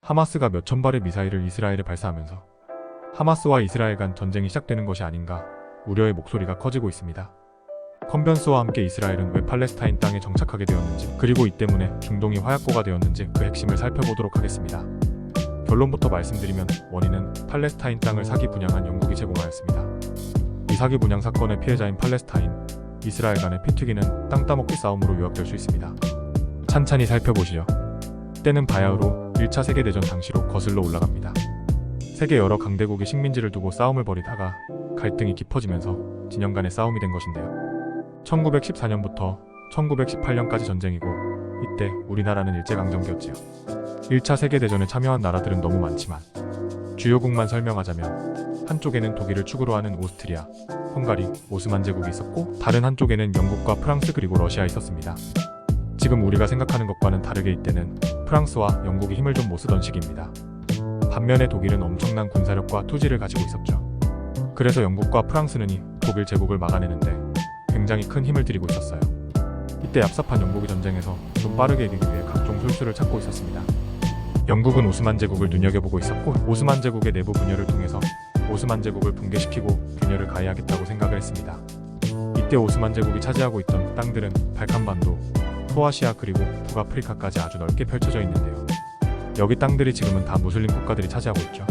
하마스가 몇천 발의 미사일을 이스라엘에 발사하면서 하마스와 이스라엘 간 전쟁이 시작되는 것이 아닌가 우려의 목소리가 커지고 있습니다. 컨벤스와 함께 이스라엘은 왜 팔레스타인 땅에 정착하게 되었는지, 그리고 이 때문에 중동이 화약고가 되었는지 그 핵심을 살펴보도록 하겠습니다. 결론부터 말씀드리면 원인은 팔레스타인 땅을 사기 분양한 영국이 제공하였습니다. 이 사기 분양 사건의 피해자인 팔레스타인, 이스라엘 간의 피 튀기는 땅 따먹기 싸움으로 요약될 수 있습니다. 찬찬히 살펴보시죠. 때는 바야흐로 1차 세계대전 당시로 거슬러 올라갑니다. 세계 여러 강대국이 식민지를 두고 싸움을 벌이다가 갈등이 깊어지면서 진영 간의 싸움이 된 것인데요. 1914년부터 1918년까지 전쟁이고, 이때 우리나라는 일제강점기였지요. 1차 세계대전에 참여한 나라들은 너무 많지만 주요국만 설명하자면 한쪽에는 독일을 축으로 하는 오스트리아, 헝가리, 오스만 제국이 있었고, 다른 한쪽에는 영국과 프랑스 그리고 러시아 있었습니다. 지금 우리가 생각하는 것과는 다르게 이때는 프랑스와 영국이 힘을 좀 못 쓰던 시기입니다. 반면에 독일은 엄청난 군사력과 투지를 가지고 있었죠. 그래서 영국과 프랑스는 이 독일 제국을 막아내는데 굉장히 큰 힘을 들이고 있었어요. 이때 얍삽한 영국이 전쟁에서 좀 빠르게 이기기 위해 각종 술수를 찾고 있었습니다. 영국은 오스만 제국을 눈여겨보고 있었고, 오스만 제국의 내부 분열을 통해서 오스만 제국을 붕괴시키고 균열을 가해하겠다고 생각을 했습니다. 이때 오스만 제국이 차지하고 있던 땅들은 발칸반도, 소아시아 그리고 북아프리카까지 아주 넓게 펼쳐져 있는데요. 여기 땅들이 지금은 다 무슬림 국가들이 차지하고 있죠.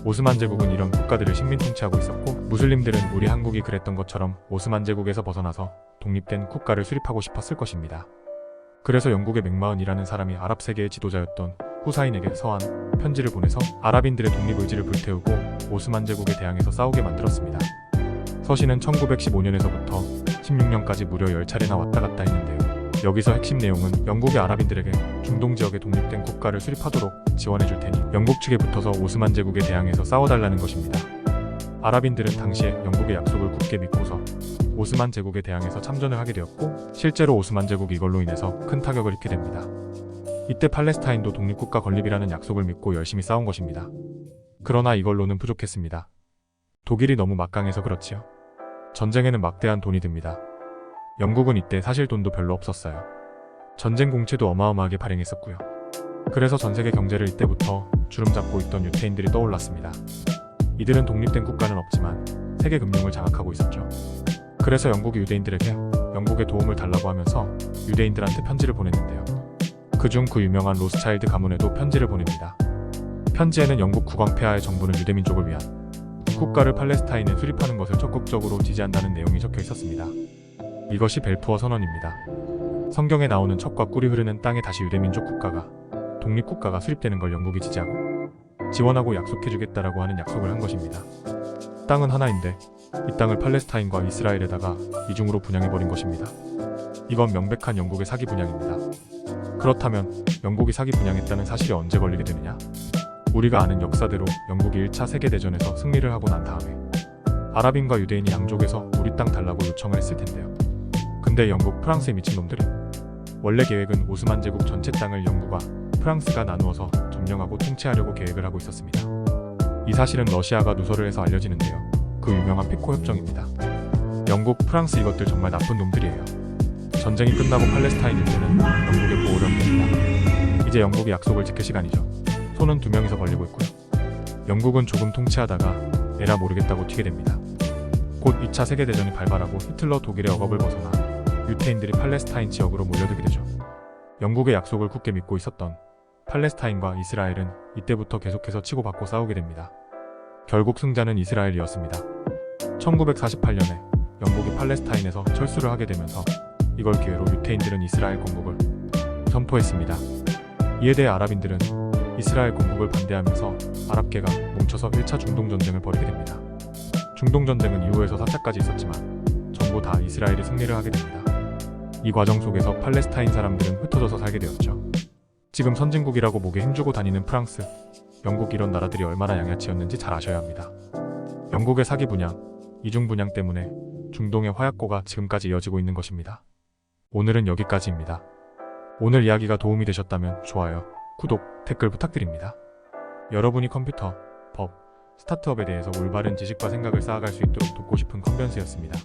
오스만 제국은 이런 국가들을 식민 통치하고 있었고, 무슬림들은 우리 한국이 그랬던 것처럼 오스만 제국에서 벗어나서 독립된 국가를 수립하고 싶었을 것입니다. 그래서 영국의 맥마흔이라는 사람이 아랍 세계의 지도자였던 후사인에게 서한 편지를 보내서 아랍인들의 독립 의지를 불태우고 오스만 제국에 대항해서 싸우게 만들었습니다. 서신은 1915년에서부터 16년까지 무려 10차례나 왔다 갔다 했는데요. 여기서 핵심 내용은 영국의 아랍인들에게 중동 지역에 독립된 국가를 수립하도록 지원해줄 테니 영국 측에 붙어서 오스만 제국에 대항해서 싸워달라는 것입니다. 아랍인들은 당시에 영국의 약속을 굳게 믿고서 오스만 제국에 대항해서 참전을 하게 되었고, 실제로 오스만 제국이 이걸로 인해서 큰 타격을 입게 됩니다. 이때 팔레스타인도 독립국가 건립이라는 약속을 믿고 열심히 싸운 것입니다. 그러나 이걸로는 부족했습니다. 독일이 너무 막강해서 그렇지요. 전쟁에는 막대한 돈이 듭니다. 영국은 이때 사실 돈도 별로 없었어요. 전쟁 공채도 어마어마하게 발행했었고요. 그래서 전세계 경제를 이때부터 주름잡고 있던 유태인들이 떠올랐습니다. 이들은 독립된 국가는 없지만 세계 금융을 장악하고 있었죠. 그래서 영국이 유대인들에게 영국의 도움을 달라고 하면서 유대인들한테 편지를 보냈는데요. 그중 그 유명한 로스차일드 가문에도 편지를 보냅니다. 편지에는 영국 국왕 폐하의 정부는 유대민족을 위한 국가를 팔레스타인에 수립하는 것을 적극적으로 지지한다는 내용이 적혀 있었습니다. 이것이 벨푸어 선언입니다. 성경에 나오는 척과 꿀이 흐르는 땅에 다시 유대민족 국가가, 독립국가가 수립되는 걸 영국이 지지하고 지원하고 약속해주겠다라고 하는 약속을 한 것입니다. 땅은 하나인데 이 땅을 팔레스타인과 이스라엘에다가 이중으로 분양해버린 것입니다. 이건 명백한 영국의 사기 분양입니다. 그렇다면 영국이 사기 분양했다는 사실이 언제 걸리게 되느냐? 우리가 아는 역사대로 영국이 1차 세계대전에서 승리를 하고 난 다음에 아랍인과 유대인이 양쪽에서 우리 땅 달라고 요청을 했을 텐데요. 근데 영국, 프랑스의 미친놈들은 원래 계획은 오스만 제국 전체 땅을 영국과 프랑스가 나누어서 점령하고 통치하려고 계획을 하고 있었습니다. 이 사실은 러시아가 누설을 해서 알려지는데요. 그 유명한 피코 협정입니다. 영국, 프랑스 이것들 정말 나쁜 놈들이에요. 전쟁이 끝나고 팔레스타인 일대는 영국의 보호령이 됩니다. 이제 영국이 약속을 지킬 시간이죠. 손은 두 명이서 벌리고 있고요. 영국은 조금 통치하다가 에라 모르겠다고 튀게 됩니다. 곧 2차 세계대전이 발발하고 히틀러 독일의 억압을 벗어나 유태인들이 팔레스타인 지역으로 몰려들게 되죠. 영국의 약속을 굳게 믿고 있었던 팔레스타인과 이스라엘은 이때부터 계속해서 치고받고 싸우게 됩니다. 결국 승자는 이스라엘이었습니다. 1948년에 영국이 팔레스타인에서 철수를 하게 되면서 이걸 기회로 유태인들은 이스라엘 건국을 선포했습니다. 이에 대해 아랍인들은 이스라엘 건국을 반대하면서 아랍계가 뭉쳐서 1차 중동전쟁을 벌이게 됩니다. 중동전쟁은 이후에서 4차까지 있었지만 전부 다 이스라엘이 승리를 하게 됩니다. 이 과정 속에서 팔레스타인 사람들은 흩어져서 살게 되었죠. 지금 선진국이라고 목에 힘주고 다니는 프랑스, 영국 이런 나라들이 얼마나 양아치였는지 잘 아셔야 합니다. 영국의 사기 분양, 이중 분양 때문에 중동의 화약고가 지금까지 이어지고 있는 것입니다. 오늘은 여기까지입니다. 오늘 이야기가 도움이 되셨다면 좋아요, 구독, 댓글 부탁드립니다. 여러분이 컴퓨터, 법, 스타트업에 대해서 올바른 지식과 생각을 쌓아갈 수 있도록 돕고 싶은 컨벤스였습니다.